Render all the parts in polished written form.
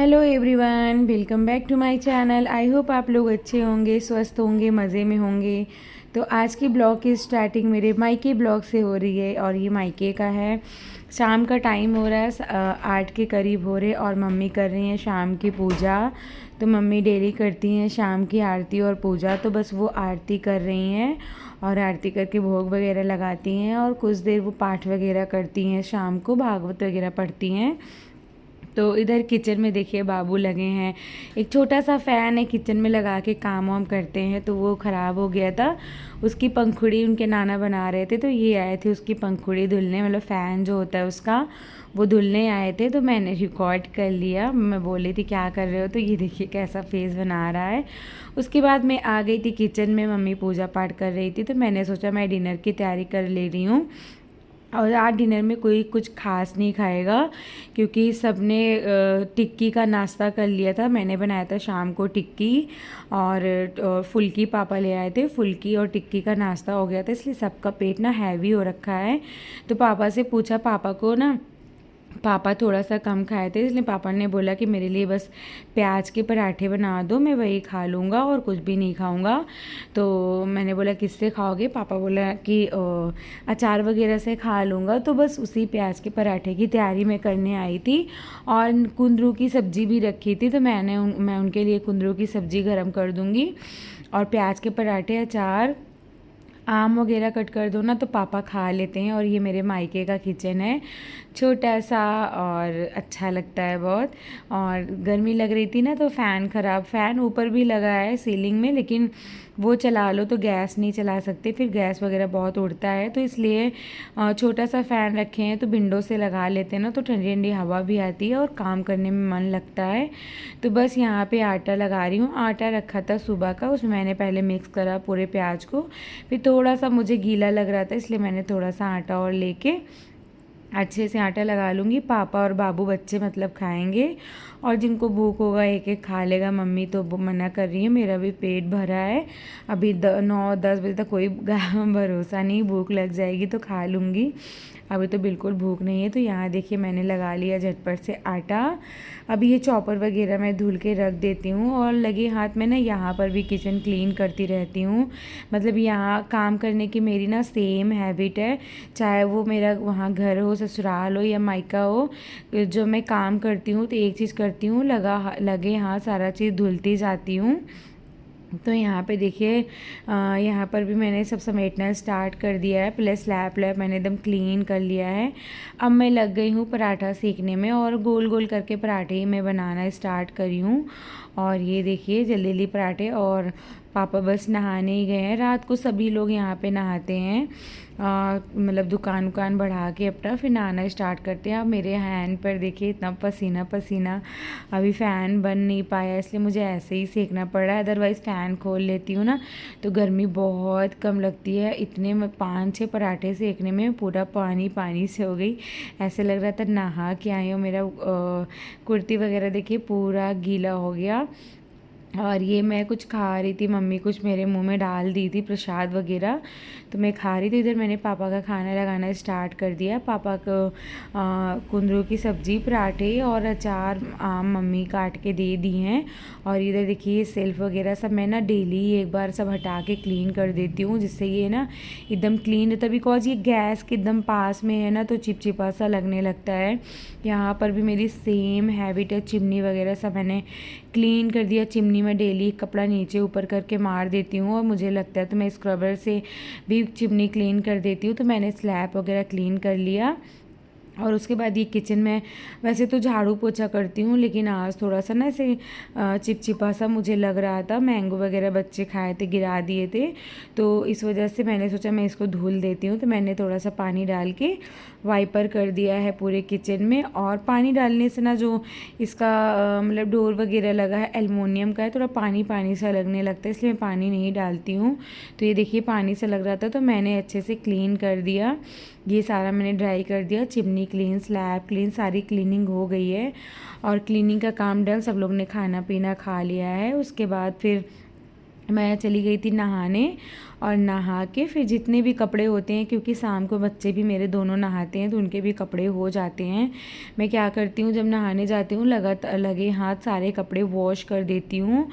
Hello everyone, welcome back to my channel. I hope आप लोग अच्छे होंगे, स्वस्थ होंगे, मज़े में होंगे। तो आज की ब्लॉग की स्टार्टिंग मेरे मायके ब्लॉग से हो रही है और ये मायके का है। शाम का टाइम हो रहा है, 8 के करीब हो रहे और मम्मी कर रही हैं शाम की पूजा। तो मम्मी डेली करती हैं शाम की आरती और पूजा, तो बस वो आरती कर रही हैं और आरती करके भोग वगैरह लगाती हैं और कुछ देर वो पाठ वगैरह करती हैं, शाम को भागवत वगैरह पढ़ती हैं। तो इधर किचन में देखिए बाबू लगे हैं। एक छोटा सा फ़ैन है किचन में लगा के काम वाम करते हैं, तो वो ख़राब हो गया था। उसकी पंखुड़ी उनके नाना बना रहे थे, तो ये आए थे उसकी पंखुड़ी धुलने, मतलब फ़ैन जो होता है उसका, वो धुलने आए थे। तो मैंने रिकॉर्ड कर लिया। मैं बोली थी क्या कर रहे हो, तो ये देखिए कैसा फेस बना रहा है। उसके बाद मैं आ गई थी किचन में, मम्मी पूजा पाठ कर रही थी, तो मैंने सोचा मैं डिनर की तैयारी कर ले रही हूँ। और आज डिनर में कोई कुछ खास नहीं खाएगा क्योंकि सबने टिक्की का नाश्ता कर लिया था। मैंने बनाया था शाम को टिक्की और फुल्की पापा ले आए थे। फुल्की और टिक्की का नाश्ता हो गया था, इसलिए सबका पेट ना हैवी हो रखा है। तो पापा से पूछा, पापा को ना पापा थोड़ा सा कम खाए थे, इसलिए पापा ने बोला कि मेरे लिए बस प्याज के पराठे बना दो, मैं वही खा लूँगा और कुछ भी नहीं खाऊँगा। तो मैंने बोला किससे खाओगे, पापा बोला कि अचार वगैरह से खा लूँगा। तो बस उसी प्याज के पराठे की तैयारी मैं करने आई थी और कुंदरू की सब्ज़ी भी रखी थी, तो मैं उनके लिए कुंदरू की सब्ज़ी गर्म कर दूँगी और प्याज के पराठे, अचार, आम वगैरह कट कर दो ना तो पापा खा लेते हैं। और ये मेरे मायके का किचन है, छोटा सा और अच्छा लगता है बहुत। और गर्मी लग रही थी ना तो फ़ैन ऊपर भी लगा है सीलिंग में, लेकिन वो चला लो तो गैस नहीं चला सकते, फिर गैस वगैरह बहुत उड़ता है, तो इसलिए छोटा सा फ़ैन रखे हैं। तो विंडो से लगा लेते हैं ना तो ठंडी ठंडी हवा भी आती है और काम करने में मन लगता है। तो बस यहाँ पे आटा लगा रही हूँ। आटा रखा था सुबह का, उसमें मैंने पहले मिक्स करा पूरे प्याज को, फिर थोड़ा सा मुझे गीला लग रहा था इसलिए मैंने थोड़ा सा आटा और लेके अच्छे से आटा लगा लूँगी। पापा और बाबू बच्चे मतलब खाएंगे और जिनको भूख होगा एक एक खा लेगा। मम्मी तो मना कर रही है, मेरा भी पेट भरा है। अभी 9-10 बजे तक कोई भरोसा नहीं, भूख लग जाएगी तो खा लूँगी, अभी तो बिल्कुल भूख नहीं है। तो यहाँ देखिए मैंने लगा लिया झटपट से आटा। अभी ये चॉपर वगैरह मैं धुल के रख देती हूँ और लगे हाथ में ना यहाँ पर भी किचन क्लीन करती रहती हूँ। मतलब यहाँ काम करने की मेरी ना सेम हैबिट है, चाहे वो मेरा वहाँ घर हो, ससुराल हो या मायका हो। जो मैं काम करती हूँ तो एक चीज़ करती हूँ, लगे हाथ सारा चीज़ धुलती जाती हूँ। तो यहाँ पे देखिए यहाँ पर भी मैंने सब समेटना स्टार्ट कर दिया है, प्लस स्लैब मैंने एकदम क्लीन कर लिया है। अब मैं लग गई हूँ पराठा सेकने में और गोल गोल करके पराठे ही मैं बनाना स्टार्ट करी हूँ। और ये देखिए जल्दी जल्दी पराठे। और पापा बस नहाने ही गए हैं, रात को सभी लोग यहाँ पे नहाते हैं, मतलब दुकान बढ़ा के अपना फिर नहाना स्टार्ट करते हैं। अब मेरे हैंड पर देखिए इतना पसीना पसीना, अभी फ़ैन बन नहीं पाया इसलिए मुझे ऐसे ही सेकना पड़ रहा है, अदरवाइज़ फ़ैन खोल लेती हूँ ना तो गर्मी बहुत कम लगती है। इतने में 5-6 पराठे सेकने में पूरा पानी पानी से हो गई, ऐसे लग रहा था नहा के आई हूँ। मेरा कुर्ती वगैरह देखिए पूरा गीला हो गया। और ये मैं कुछ खा रही थी, मम्मी कुछ मेरे मुंह में डाल दी थी प्रसाद वगैरह, तो मैं खा रही थी। इधर मैंने पापा का खाना लगाना स्टार्ट कर दिया। पापा को कुंदरू की सब्ज़ी, पराठे और अचार, आम मम्मी काट के दे दी हैं। और इधर देखिए सेल्फ वगैरह सब मैं ना डेली एक बार सब हटा के क्लीन कर देती हूँ, जिससे ये ना एकदम क्लीन रहता है। बिकॉज ये गैस के एकदम पास में है ना तो चिपचिपा सा लगने लगता है। यहाँ पर भी मेरी सेम हैबिट है, चिमनी वगैरह सब मैंने क्लीन कर दिया। चिमनी में डेली कपड़ा नीचे ऊपर करके मार देती हूँ और मुझे लगता है तो मैं स्क्रबर से भी चिमनी क्लीन कर देती हूँ। तो मैंने स्लैब वगैरह क्लीन कर लिया। और उसके बाद ये किचन में वैसे तो झाड़ू पोछा करती हूँ, लेकिन आज थोड़ा सा ना ऐसे चिपचिपा सा मुझे लग रहा था। मैंगो वगैरह बच्चे खाए थे, गिरा दिए थे, तो इस वजह से मैंने सोचा मैं इसको धुल देती हूँ। तो मैंने थोड़ा सा पानी डाल के वाइपर कर दिया है पूरे किचन में। और पानी डालने से ना जो इसका मतलब डोर वगैरह लगा है एल्युमिनियम का है, थोड़ा पानी पानी सा लगने लगता है, इसलिए मैं पानी नहीं डालती हूँ। तो ये देखिए पानी सा लग रहा था तो मैंने अच्छे से क्लीन कर दिया, ये सारा मैंने ड्राई कर दिया। चिमनी क्लीन, स्लैब क्लीन, सारी क्लीनिंग हो गई है और क्लीनिंग का काम डन। सब लोग ने खाना पीना खा लिया है। उसके बाद फिर मैं चली गई थी नहाने और नहा के फिर जितने भी कपड़े होते हैं, क्योंकि शाम को बच्चे भी मेरे दोनों नहाते हैं तो उनके भी कपड़े हो जाते हैं, मैं क्या करती हूँ जब नहाने जाती हूँ लगातार लगे हाथ सारे कपड़े वॉश कर देती हूँ,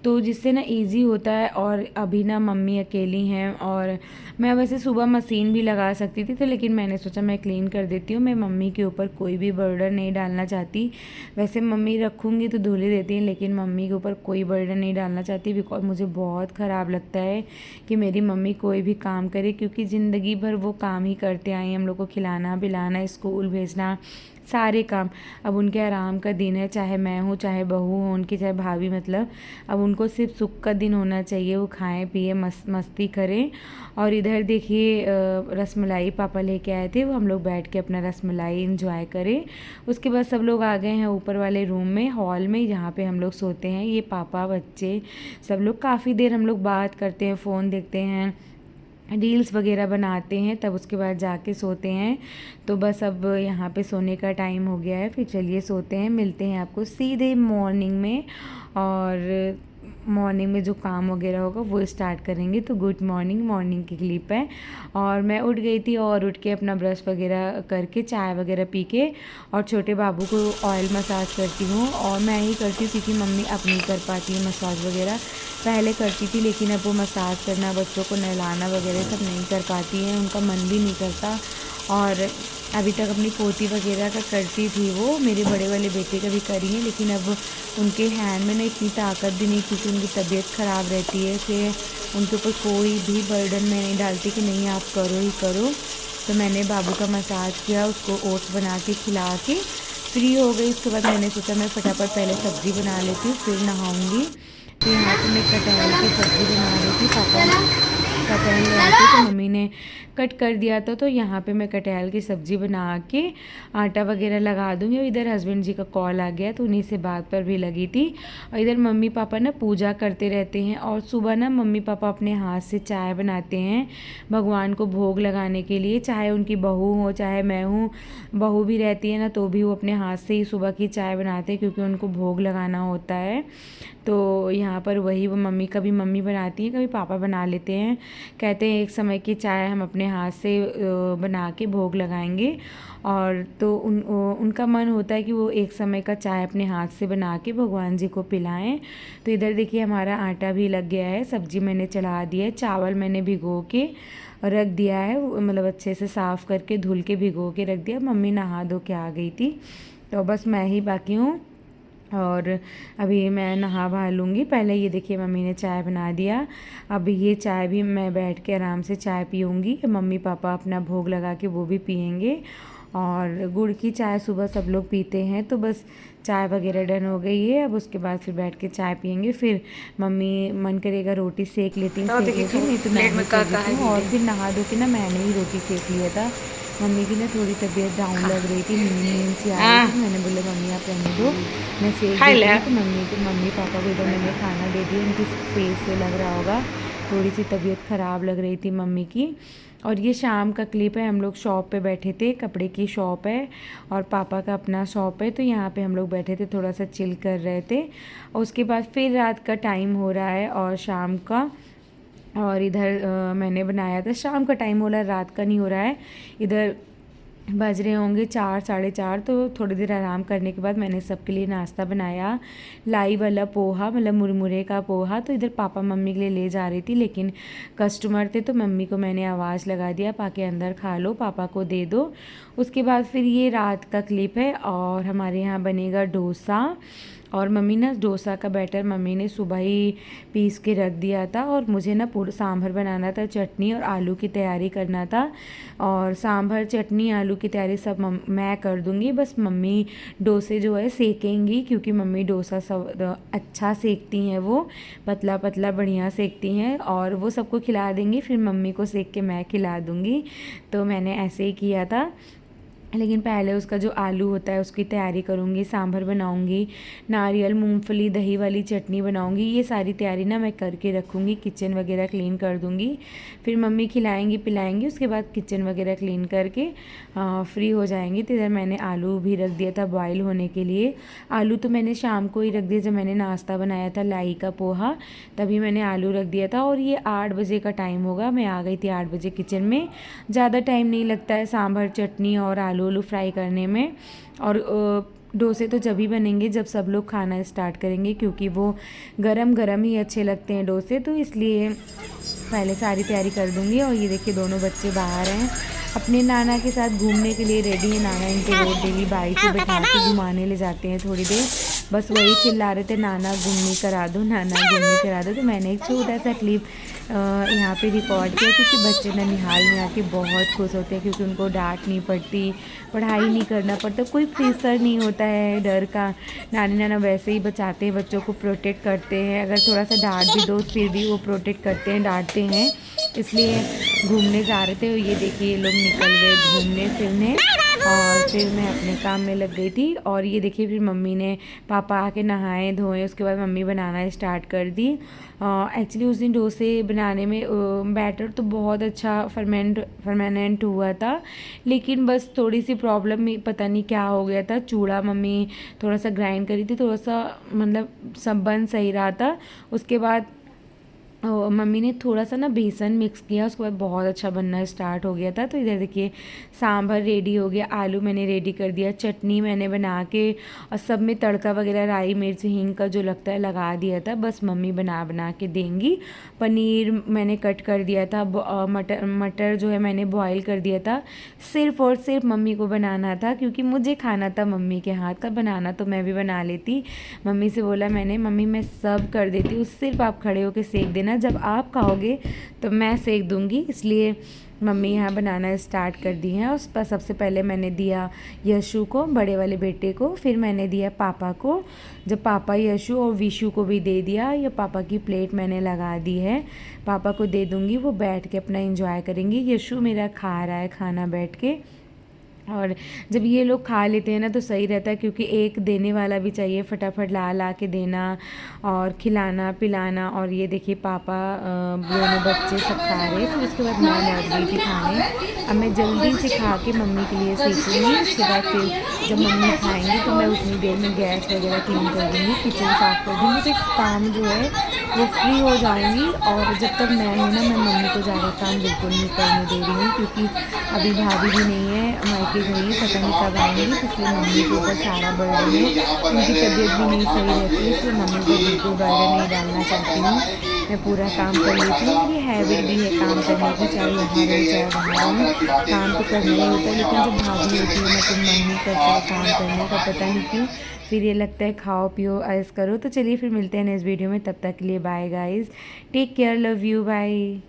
तो जिससे ना इजी होता है। और अभी ना मम्मी अकेली हैं और मैं वैसे सुबह मशीन भी लगा सकती थी तो लेकिन मैंने सोचा मैं क्लीन कर देती हूँ। मैं मम्मी के ऊपर कोई भी बर्डन नहीं डालना चाहती। वैसे मम्मी रखूँगी तो धुल ही देती हैं, लेकिन मम्मी के ऊपर कोई बर्डन नहीं डालना चाहती, बिकॉज मुझे बहुत ख़राब लगता है कि मेरी मम्मी कोई भी काम करे, क्योंकि ज़िंदगी भर वो काम ही करते आए हैं, हम लोग को खिलाना पिलाना स्कूल भेजना सारे काम। अब उनके आराम का दिन है, चाहे मैं हूँ चाहे बहू हो उनकी चाहे भाभी, मतलब अब उनको सिर्फ सुख का दिन होना चाहिए, वो खाएं पिए मस्ती करें। और इधर देखिए रसमलाई पापा लेके आए थे, वो हम लोग बैठ के अपना रसमलाई इंजॉय करें। उसके बाद सब लोग आ गए हैं ऊपर वाले रूम में, हॉल में, जहाँ पे हम लोग सोते हैं। ये पापा बच्चे सब लोग काफ़ी देर हम लोग बात करते हैं, फ़ोन देखते हैं, रील्स वगैरह बनाते हैं, तब उसके बाद जाके सोते हैं। तो बस अब यहाँ पे सोने का टाइम हो गया है, फिर चलिए सोते हैं। मिलते हैं आपको सीधे मॉर्निंग में, और मॉर्निंग में जो काम वगैरह होगा वो स्टार्ट करेंगे। तो गुड मॉर्निंग, मॉर्निंग की क्लिप है। और मैं उठ गई थी और उठ के अपना ब्रश वगैरह करके चाय वगैरह पी के और छोटे बाबू को ऑयल मसाज करती हूँ। और मैं ही करती हूँ क्योंकि मम्मी अब नहीं कर पाती है मसाज वगैरह, पहले करती थी, लेकिन अब वो मसाज करना, बच्चों को नहलाना वगैरह सब नहीं कर पाती हैं, उनका मन भी नहीं करता। और अभी तक अपनी पोती वगैरह का करती थी, वो मेरे बड़े वाले बेटे का भी करी है, लेकिन अब उनके हैंड में ना इतनी ताकत भी नहीं, क्योंकि उनकी तबीयत ख़राब रहती है, फिर उनके ऊपर कोई भी बर्डन मैं नहीं डालती कि नहीं आप करो ही करो। तो मैंने बाबू का मसाज किया, उसको ओट्स बना के खिला के फ्री हो गई। उसके बाद मैंने सोचा मैं फटाफट पहले सब्ज़ी बना लेती हूँ फिर नहाऊँगी। तो यहाँ पे मैं कटहल की सब्ज़ी बना रही थी, पापा कटहल ले आए थे तो मम्मी ने कट कर दिया था। तो यहाँ पे मैं कटहल की सब्ज़ी बना के आटा वगैरह लगा दूँगी। और इधर हस्बैंड जी का कॉल आ गया तो उन्हीं से बात पर भी लगी थी। और इधर मम्मी पापा ना पूजा करते रहते हैं, और सुबह ना मम्मी पापा अपने हाथ से चाय बनाते हैं भगवान को भोग लगाने के लिए, चाहे उनकी बहू हो चाहे मैं हूँ, बहू भी रहती है ना तो भी वो अपने हाथ से ही सुबह की चाय बनाते हैं, क्योंकि उनको भोग लगाना होता है। तो यहाँ पर वही वो मम्मी, कभी मम्मी बनाती हैं कभी पापा बना लेते हैं। कहते हैं एक समय की चाय हम अपने हाथ से बना के भोग लगाएंगे, और तो उनका मन होता है कि वो एक समय का चाय अपने हाथ से बना के भगवान जी को पिलाएं। तो इधर देखिए हमारा आटा भी लग गया है, सब्जी मैंने चढ़ा दी है, चावल मैंने भिगो के रख दिया है, मतलब अच्छे से साफ़ करके धुल के भिगो के रख दिया। मम्मी नहा धो के आ गई थी, तो बस मैं ही बाकी हूँ और अभी मैं नहा वहा लूँगी। पहले ये देखिए मम्मी ने चाय बना दिया, अब ये चाय भी मैं बैठ के आराम से चाय पीऊँगी। मम्मी पापा अपना भोग लगा के वो भी पियेंगे, और गुड़ की चाय सुबह सब लोग पीते हैं। तो बस चाय वगैरह डन हो गई है, अब उसके बाद फिर बैठ के चाय पियेंगे। फिर मम्मी मन करेगा रोटी सेक लेती हैं, सेक लेती नहीं तो मैं भी सेक लेती हूँ। और फिर नहा धो के ना मैंने ही रोटी सेक लिया था। मम्मी की ना थोड़ी तबीयत डाउन लग रही थी, नींद सी आ रही थी, मैंने बोला मम्मी आप रहने दो मैं सेक देती हूँ। तो मम्मी पापा को इधर मैंने खाना दे दिया। उनकी फेस से लग रहा होगा थोड़ी सी तबीयत ख़राब लग रही थी मम्मी की। और ये शाम का क्लिप है, हम लोग शॉप पे बैठे थे, कपड़े की शॉप है और पापा का अपना शॉप है, तो यहाँ पे हम लोग बैठे थे, थोड़ा सा चिल कर रहे थे। और उसके बाद फिर रात का टाइम हो रहा है और शाम का, और इधर मैंने बनाया था, शाम का टाइम हो रहा है रात का नहीं हो रहा है। इधर बज रहे होंगे 4 साढ़े 4, तो थोड़ी देर आराम करने के बाद मैंने सबके लिए नाश्ता बनाया, लाई वाला पोहा, मतलब मुरमुरे का पोहा। तो इधर पापा मम्मी के लिए ले जा रही थी, लेकिन कस्टमर थे तो मम्मी को मैंने आवाज़ लगा दिया पाके अंदर खा लो, पापा को दे दो। उसके बाद फिर ये रात का क्लिप है, और हमारे यहाँ बनेगा डोसा। और मम्मी ना डोसा का बैटर मम्मी ने सुबह ही पीस के रख दिया था, और मुझे ना पूरा सांभर बनाना था, चटनी और आलू की तैयारी करना था। और सांभर चटनी आलू की तैयारी सब मैं कर दूँगी, बस मम्मी डोसे जो है सेकेंगी, क्योंकि मम्मी डोसा सब अच्छा सेकती हैं, वो पतला पतला बढ़िया सेकती हैं, और वो सबको खिला देंगी, फिर मम्मी को सेक के मैं खिला दूँगी। तो मैंने ऐसे ही किया था। लेकिन पहले उसका जो आलू होता है उसकी तैयारी करूँगी। सांभर बनाऊँगी, नारियल मूंगफली दही वाली चटनी बनाऊँगी। ये सारी तैयारी ना मैं करके रखूँगी। किचन वगैरह क्लीन कर दूँगी, फिर मम्मी खिलाएंगी पिलाएंगी, उसके बाद किचन वगैरह क्लीन करके फ्री हो जाएंगी। तो इधर मैंने आलू भी रख दिया था बॉयल होने के लिए। आलू तो मैंने शाम को ही रख दिया, जब मैंने नाश्ता बनाया था लाई का पोहा तभी मैंने आलू रख दिया था। और ये 8 बजे का टाइम होगा, मैं आ गई थी 8 बजे किचन में। ज़्यादा टाइम नहीं लगता है सांभर चटनी और आलू फ्राई करने में। और डोसे तो जब ही बनेंगे जब सब लोग खाना स्टार्ट करेंगे, क्योंकि वो गरम गरम ही अच्छे लगते हैं डोसे, तो इसलिए पहले सारी तैयारी कर दूंगी। और ये देखिए दोनों बच्चे बाहर हैं, अपने नाना के साथ घूमने के लिए रेडी है। नाना इनको रोज डेली बाइक पे बैठा के घुमाने ले जाते हैं थोड़ी देर। बस वही चिल्ला रहे थे नाना घूमने करा दो, नाना घूमने करा दो। तो मैंने एक छोटा सा क्लिप यहाँ पे रिकॉर्ड किया, क्योंकि बच्चे ननिहाल में आके बहुत खुश होते हैं, क्योंकि उनको डांट नहीं पड़ती, पढ़ाई नहीं करना पड़ता, कोई प्रेशर नहीं होता है डर का। नानी नाना वैसे ही बचाते हैं, बच्चों को प्रोटेक्ट करते हैं। अगर थोड़ा सा डांट भी दो फिर भी वो प्रोटेक्ट करते हैं, डांटते हैं। इसलिए घूमने जा रहे थे, ये देखिए ये लोग निकल गए घूमने फिरने, और फिर मैं अपने काम में लग गई थी। और ये देखिए फिर मम्मी ने पापा आके नहाए धोए, उसके बाद मम्मी बनाना स्टार्ट कर दी। एक्चुअली उस दिन डोसे बनाने में बैटर तो बहुत अच्छा फर्मेनेंट हुआ था, लेकिन बस थोड़ी सी प्रॉब्लम पता नहीं क्या हो गया था। चूड़ा मम्मी थोड़ा सा ग्राइंड करी थी, थोड़ा सा मतलब सब बन सही रहा था। उसके बाद मम्मी ने थोड़ा सा ना बेसन मिक्स किया, उसके बाद बहुत अच्छा बनना स्टार्ट हो गया था। तो इधर देखिए सांभर रेडी हो गया, आलू मैंने रेडी कर दिया, चटनी मैंने बना के और सब में तड़का वगैरह राई मिर्च हींग का जो लगता है लगा दिया था। बस मम्मी बना के देंगी। पनीर मैंने कट कर दिया था, मटर जो है मैंने बॉईल कर दिया था। सिर्फ और सिर्फ मम्मी को बनाना था, क्योंकि मुझे खाना था मम्मी के हाथ का। बनाना तो मैं भी बना लेती, मम्मी से बोला मैंने मम्मी मैं सब कर देती हूँ, सिर्फ आप खड़े होकर सेक देना, जब आप खाओगे तो मैं सेक दूंगी। इसलिए मम्मी यहाँ बनाना स्टार्ट कर दी है। उस पर सबसे पहले मैंने दिया यशु को, बड़े वाले बेटे को, फिर मैंने दिया पापा को। जब पापा यशु और विशु को भी दे दिया, ये पापा की प्लेट मैंने लगा दी है, पापा को दे दूँगी, वो बैठ के अपना एंजॉय करेंगे। यशु मेरा खा रहा है खाना बैठ के। और जब ये लोग खा लेते हैं ना तो सही रहता है, क्योंकि एक देने वाला भी चाहिए, फटाफट ला के देना और खिलाना पिलाना। और ये देखिए पापा दोनों बच्चे सब खा रहे हैं। फिर उसके बाद मैं बैठ गई थी खाने। अब मैं जल्दी से खा के मम्मी के लिए सीखूँगी। उसके बाद फिर जब मम्मी खाएंगी तो मैं उतनी देर में गैस वगैरह क्लीन कर दूँगी, किचन साफ़ कर दूँगी, तो काम जो है वो फ्री हो जाएंगी। और जब तक मैं हूँ ना, मैं मम्मी को ज़्यादा काम बिल्कुल नहीं करने दे रही हूँ, क्योंकि अभी भाभी भी नहीं है, मायके गई है, पता नहीं कब आएंगी। इसलिए मम्मी के ऊपर सारा बर्डन है, उनकी तबीयत भी नहीं सही रहती है, इसलिए मम्मी को बिल्कुल बर्डन नहीं डालना चाहती हूँ। मैं पूरा काम कर लेती हूँ, मेरी हैबिट भी है काम करने की, चाहे यहाँ रहो चाहे वहाँ रहो, काम तो करना ही होता है। लेकिन जब भाभी होती है ना तो मन नहीं करता है काम करने का, पता नहीं क्यों। फिर ये लगता है खाओ पियो ऐस करो। तो चलिए फिर मिलते हैं नेक्स्ट वीडियो में, तब तक के लिए bye guys, take care, love you, bye.